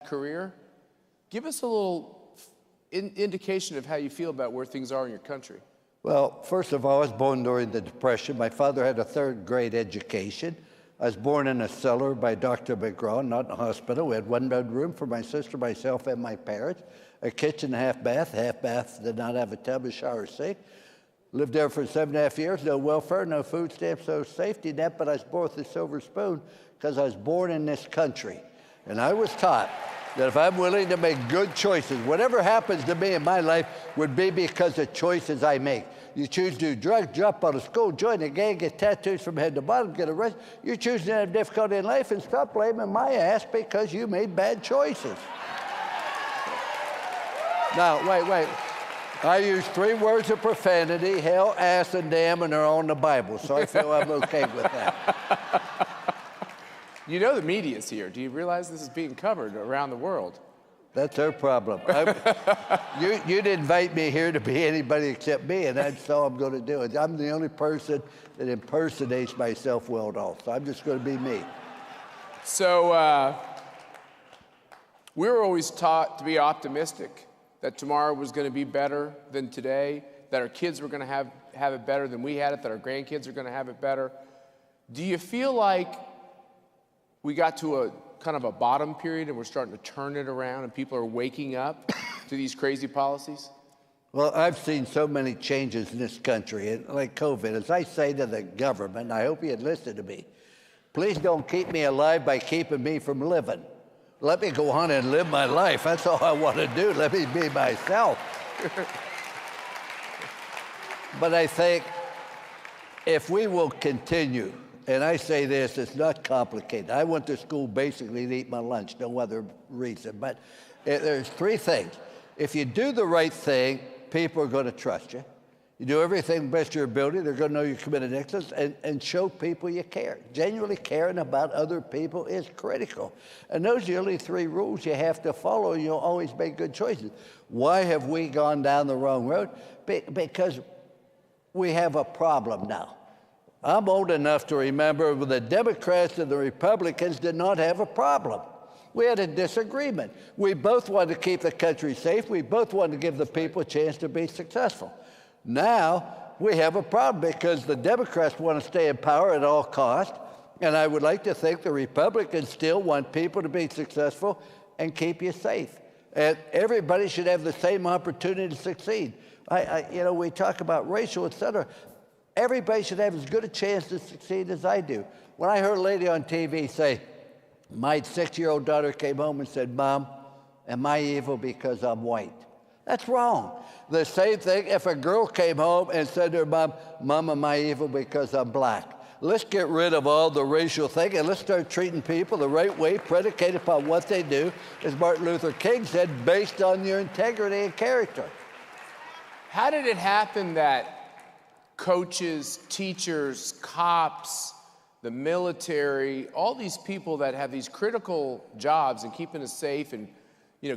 career. Give us a little indication of how you feel about where things are in your country. Well, first of all, I was born during the Depression. My father had a third-grade education. I was born in a cellar by Dr. McGraw, not in a hospital. We had one bedroom for my sister, myself, and my parents. A kitchen, half bath. Half bath did not have a tub, a shower, sink. Lived there for 7.5 years. No welfare, no food stamps, no safety net, but I was born with a silver spoon because I was born in this country. And I was taught that if I'm willing to make good choices, whatever happens to me in my life would be because of choices I make. You choose to do drugs, jump out of school, join a gang, get tattoos from head to bottom, get arrested. You choose to have difficulty in life and stop blaming my ass because you made bad choices. Now, wait. I use 3 words of profanity, hell, ass, and damn, and they're all in the Bible, so I feel I'm okay with that. You know the media's here. Do you realize this is being covered around the world? That's their problem. You didn't invite me here to be anybody except me, and that's all I'm going to do. I'm the only person that impersonates myself well at all, so I'm just going to be me. So we were always taught to be optimistic, that tomorrow was going to be better than today, that our kids were going to have it better than we had it, that our grandkids are going to have it better. Do you feel like we got to a kind of a bottom period and we're starting to turn it around and people are waking up to these crazy policies? Well, I've seen so many changes in this country, and like COVID, as I say to the government, I hope you'd listen to me, please don't keep me alive by keeping me from living. Let me go on and live my life. That's all I want to do. Let me be myself. But I think if we will continue, and I say this, it's not complicated. I went to school basically to eat my lunch, no other reason. But there's 3 things. If you do the right thing, people are going to trust you. You do everything best of your ability, they're going to know you committed excellence, and show people you care. Genuinely caring about other people is critical. And those are the only 3 rules you have to follow, and you'll always make good choices. Why have we gone down the wrong road? Because we have a problem now. I'm old enough to remember when the Democrats and the Republicans did not have a problem. We had a disagreement. We both wanted to keep the country safe. We both wanted to give the people a chance to be successful. Now, we have a problem because the Democrats want to stay in power at all costs, and I would like to think the Republicans still want people to be successful and keep you safe. And everybody should have the same opportunity to succeed. We talk about racial, et cetera. Everybody should have as good a chance to succeed as I do. When I heard a lady on TV say, my 6-year-old daughter came home and said, Mom, am I evil because I'm white? That's wrong. The same thing if a girl came home and said to her mom, Mom, am I evil because I'm black? Let's get rid of all the racial thing and let's start treating people the right way, predicated upon what they do, as Martin Luther King said, based on your integrity and character. How did it happen that coaches, teachers, cops, the military, all these people that have these critical jobs and keeping us safe and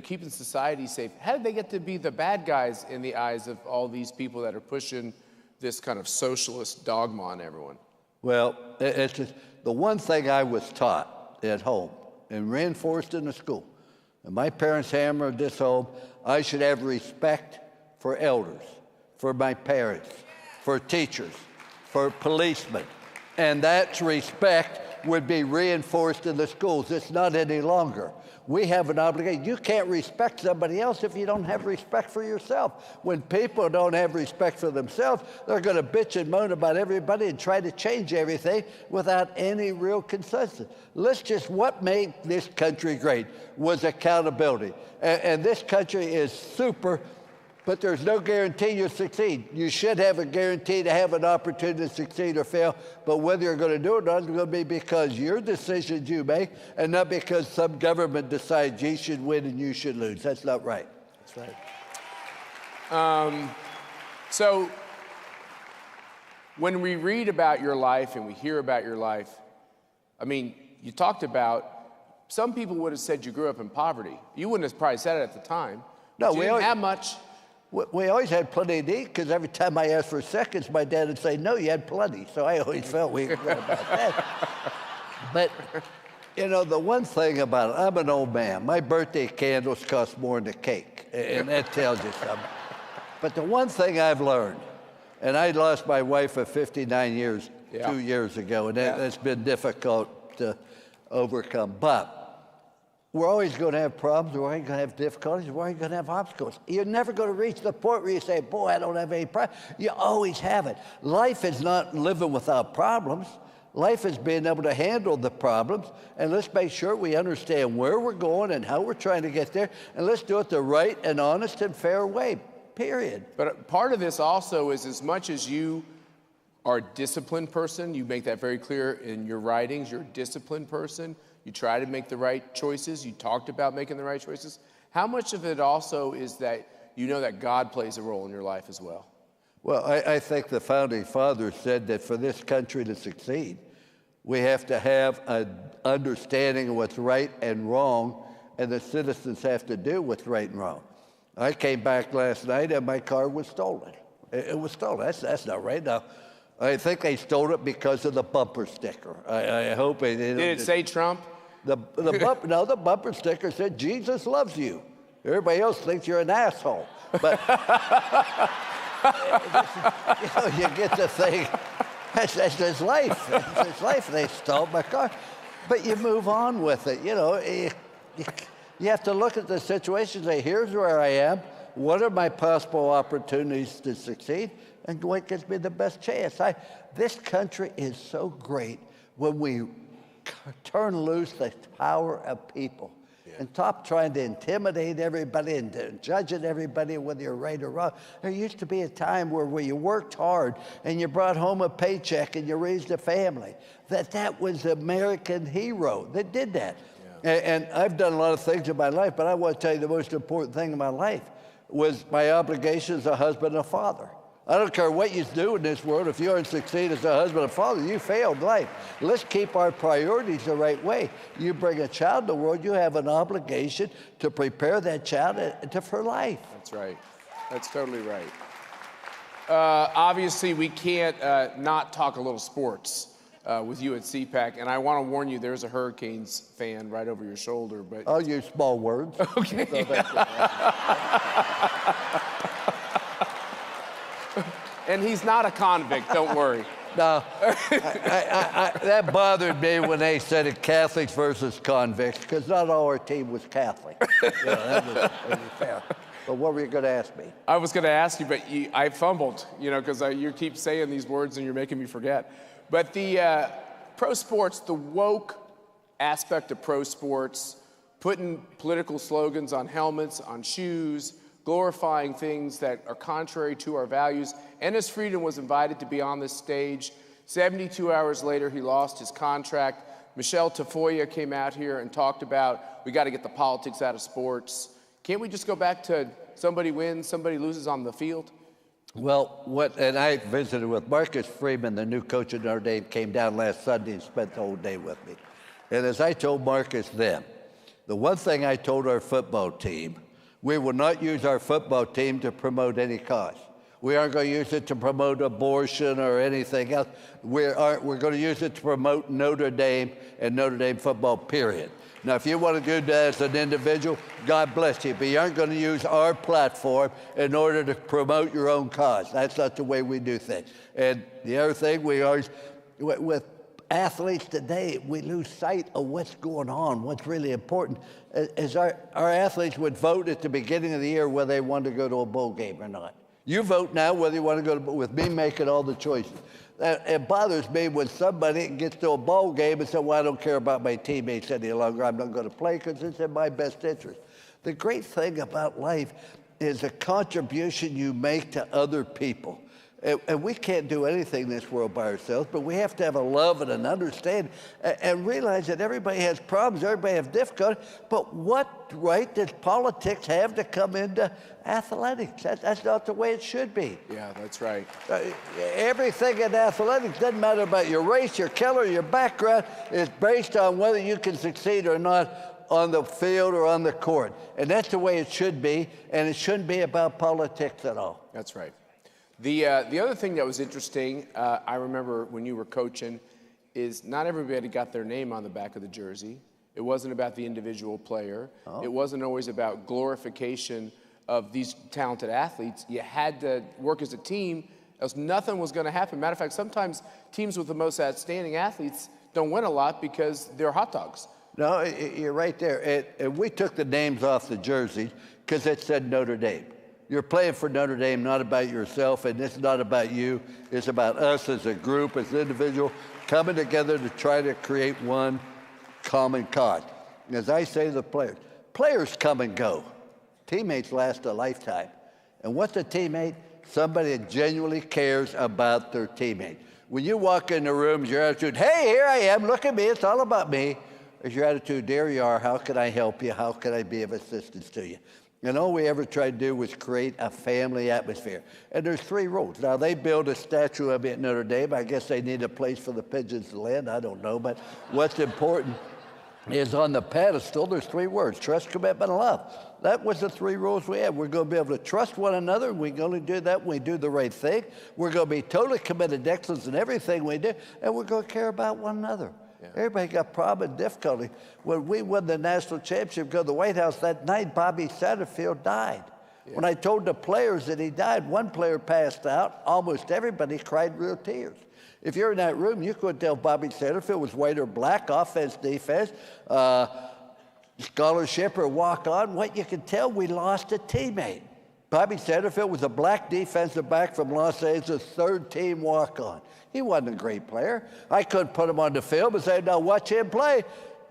keeping society safe, how did they get to be the bad guys in the eyes of all these people that are pushing this kind of socialist dogma on everyone? Well, it's just the one thing I was taught at home and reinforced in the school, and my parents hammered this home, I should have respect for elders, for my parents, for teachers, for policemen, and that respect would be reinforced in the schools. It's not any longer. We have an obligation. You can't respect somebody else if you don't have respect for yourself. When people don't have respect for themselves, they're going to bitch and moan about everybody and try to change everything without any real consensus. What made this country great was accountability. And this country is super, but there's no guarantee you'll succeed. You should have a guarantee to have an opportunity to succeed or fail, but whether you're going to do it or not is going to be because your decisions you make and not because some government decides you should win and you should lose. That's not right. That's right. So when we read about your life and we hear about your life, you talked about, some people would have said you grew up in poverty. You wouldn't have probably said it at the time. No, we didn't have much. We always had plenty to eat because every time I asked for seconds, my dad would say, no, you had plenty. So I always felt we were about that. But You know, the one thing about it, I'm an old man. My birthday candles cost more than the cake, and that tells you something. But the one thing I've learned, and I lost my wife of 59 years 2 years ago, and that's been difficult to overcome. But we're always going to have problems. We're always going to have difficulties. We're always going to have obstacles. You're never going to reach the point where you say, boy, I don't have any problems. You always have it. Life is not living without problems. Life is being able to handle the problems, and let's make sure we understand where we're going and how we're trying to get there, and let's do it the right and honest and fair way, period. But part of this also is, as much as you are a disciplined person, you make that very clear in your writings, you're a disciplined person, you try to make the right choices, you talked about making the right choices. How much of it also is that you know that God plays a role in your life as well? Well, I think the Founding Fathers said that for this country to succeed, we have to have an understanding of what's right and wrong, and the citizens have to do what's right and wrong. I came back last night and my car was stolen. It was stolen. That's not right. Now, I think they stole it because of the bumper sticker. I hope it didn't. Did it say Trump? No, the bumper sticker said, Jesus loves you. Everybody else thinks you're an asshole. But you get the thing. That's his life. It's his life. They stole my car. But you move on with it. You have to look at the situation and say, here's where I am. What are my possible opportunities to succeed? And what gives me the best chance? This country is so great when we turn loose the power of people and stop trying to intimidate everybody and judging everybody whether you're right or wrong. There used to be a time where you worked hard and you brought home a paycheck and you raised a family. That was the American hero that did that. Yeah. And I've done a lot of things in my life, but I want to tell you the most important thing in my life was my obligation as a husband and a father. I don't care what you do in this world. If you don't succeed as a husband and father, you failed life. Let's keep our priorities the right way. You bring a child in the world, you have an obligation to prepare that child for life. That's right. That's totally right. Obviously, we can't not talk a little sports with you at CPAC, and I want to warn you, there's a Hurricanes fan right over your shoulder. But I'll use small words. Okay. So and he's not a convict, don't worry. No, that bothered me when they said it, Catholics versus convicts, because not all our team was Catholic. That was pretty fair. But what were you going to ask me? I was going to ask you, but I fumbled, because you keep saying these words and you're making me forget. But the pro sports, the woke aspect of pro sports, putting political slogans on helmets, on shoes, glorifying things that are contrary to our values. Ennis Freedom was invited to be on this stage. 72 hours later, he lost his contract. Michelle Tafoya came out here and talked about, we got to get the politics out of sports. Can't we just go back to somebody wins, somebody loses on the field? Well, and I visited with Marcus Freeman, the new coach of Notre Dame, came down last Sunday and spent the whole day with me. And as I told Marcus then, the one thing I told our football team, we will not use our football team to promote any cause. We aren't going to use it to promote abortion or anything else. We're going to use it to promote Notre Dame and Notre Dame football, period. Now, if you want to do that as an individual, God bless you, but you aren't going to use our platform in order to promote your own cause. That's not the way we do things. And the other thing, we always, with athletes today, we lose sight of what's going on, what's really important. As our athletes would vote at the beginning of the year whether they want to go to a bowl game or not. You vote now whether you want to go to, with me making all the choices. It bothers me when somebody gets to a bowl game and says, well, I don't care about my teammates any longer. I'm not going to play because it's in my best interest. The great thing about life is the contribution you make to other people. And we can't do anything in this world by ourselves, but we have to have a love and an understanding and realize that everybody has problems, everybody has difficulty, but what right does politics have to come into athletics? That's not the way it should be. Yeah, that's right. Everything in athletics doesn't matter about your race, your color, your background. It's based on whether you can succeed or not on the field or on the court. And that's the way it should be, and it shouldn't be about politics at all. That's right. The other thing that was interesting, I remember when you were coaching, is not everybody got their name on the back of the jersey. It wasn't about the individual player. It wasn't always about glorification of these talented athletes. You had to work as a team, else nothing was going to happen. Matter of fact, sometimes teams with the most outstanding athletes don't win a lot because they're hot dogs. No, you're right there. And we took the names off the jersey because it said Notre Dame. You're playing for Notre Dame, not about yourself, and it's not about you. It's about us as a group, as an individual, coming together to try to create one common cause. As I say to the players come and go. Teammates last a lifetime. And what's a teammate? Somebody that genuinely cares about their teammate. When you walk in the room, your attitude, hey, here I am, look at me, it's all about me. Is your attitude, there you are, how can I help you? How can I be of assistance to you? And all we ever tried to do was create a family atmosphere. And there's 3 rules. Now, they built a statue of me at Notre Dame. I guess they need a place for the pigeons to land. I don't know. But what's important is on the pedestal, there's 3 words: trust, commitment, and love. That was the 3 rules we had. We're going to be able to trust one another. We're going to do that when we do the right thing. We're going to be totally committed to excellence in everything we do. And we're going to care about one another. Yeah. Everybody got problem and difficulty. When we won the national championship, go to the White House that night, Bobby Satterfield died. Yeah. When I told the players that he died, one player passed out. Almost everybody cried real tears. If you're in that room, you couldn't tell Bobby Satterfield was white or black, offense, defense, scholarship or walk-on. What you can tell, we lost a teammate. Bobby Satterfield was a black defensive back from Los Angeles, 3rd team walk-on. He wasn't a great player. I couldn't put him on the field and say, now watch him play.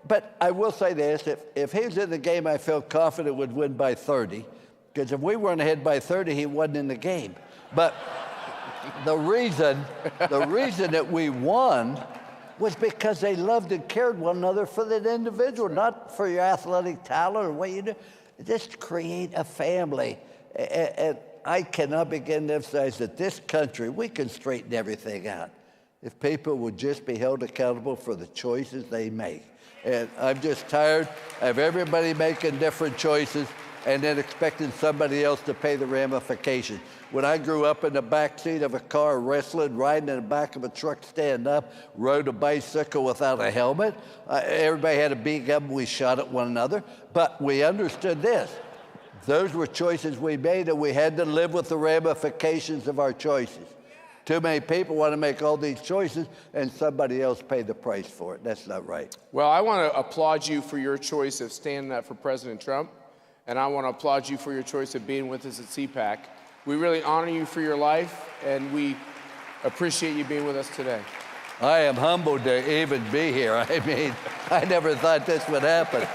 But I will say this, if he was in the game, I felt confident would win by 30. Because if we weren't ahead by 30, he wasn't in the game. But the reason that we won was because they loved and cared one another for that individual, not for your athletic talent or what you do. Just create a family. And I cannot begin to emphasize that this country, we can straighten everything out if people would just be held accountable for the choices they make. And I'm just tired of everybody making different choices and then expecting somebody else to pay the ramifications. When I grew up in the back seat of a car wrestling, riding in the back of a truck stand up, rode a bicycle without a helmet, everybody had a big gun, we shot at one another, but we understood this. Those were choices we made, and we had to live with the ramifications of our choices. Too many people want to make all these choices, and somebody else pay the price for it. That's not right. Well, I want to applaud you for your choice of standing up for President Trump, and I want to applaud you for your choice of being with us at CPAC. We really honor you for your life, and we appreciate you being with us today. I am humbled to even be here. I mean, I never thought this would happen.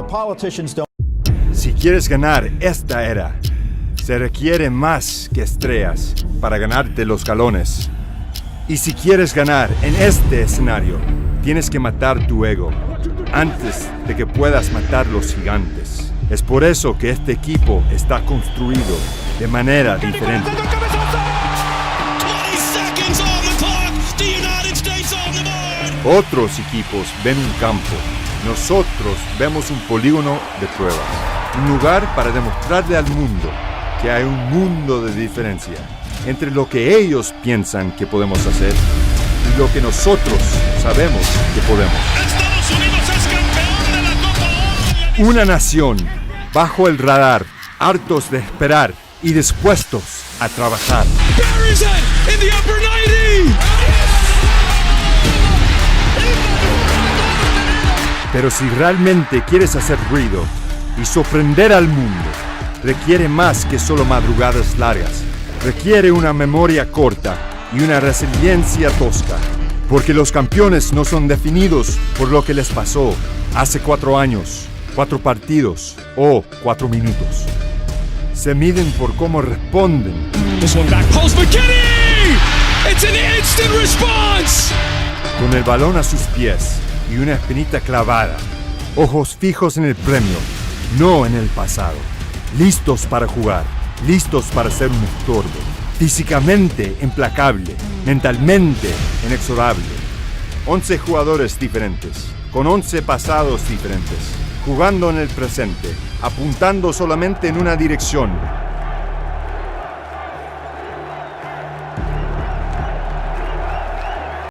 Politicians don't. Si quieres ganar esta era, se requiere más que estrellas para ganarte los galones. Y si quieres ganar en este escenario, tienes que matar tu ego antes de que puedas matar los gigantes. Es por eso que este equipo está construido de manera diferente. Otros equipos ven un campo. Nosotros vemos un polígono de pruebas, un lugar para demostrarle al mundo que hay un mundo de diferencia entre lo que ellos piensan que podemos hacer y lo que nosotros sabemos que podemos. Estados Unidos es campeón de la Copa Oro. Una nación bajo el radar, hartos de esperar y dispuestos a trabajar. Buries it in the upper 90. Pero si realmente quieres hacer ruido y sorprender al mundo, requiere más que solo madrugadas largas. Requiere una memoria corta y una resiliencia tosca. Porque los campeones no son definidos por lo que les pasó hace 4 años, 4 partidos o 4 minutos. Se miden por cómo responden. This one back post McKinney! It's an instant response! Con el balón a sus pies y una espinita clavada. Ojos fijos en el premio, no en el pasado. Listos para jugar, listos para ser un estorbo. Físicamente implacable, mentalmente inexorable. 11 jugadores diferentes, con 11 pasados diferentes, jugando en el presente, apuntando solamente en una dirección.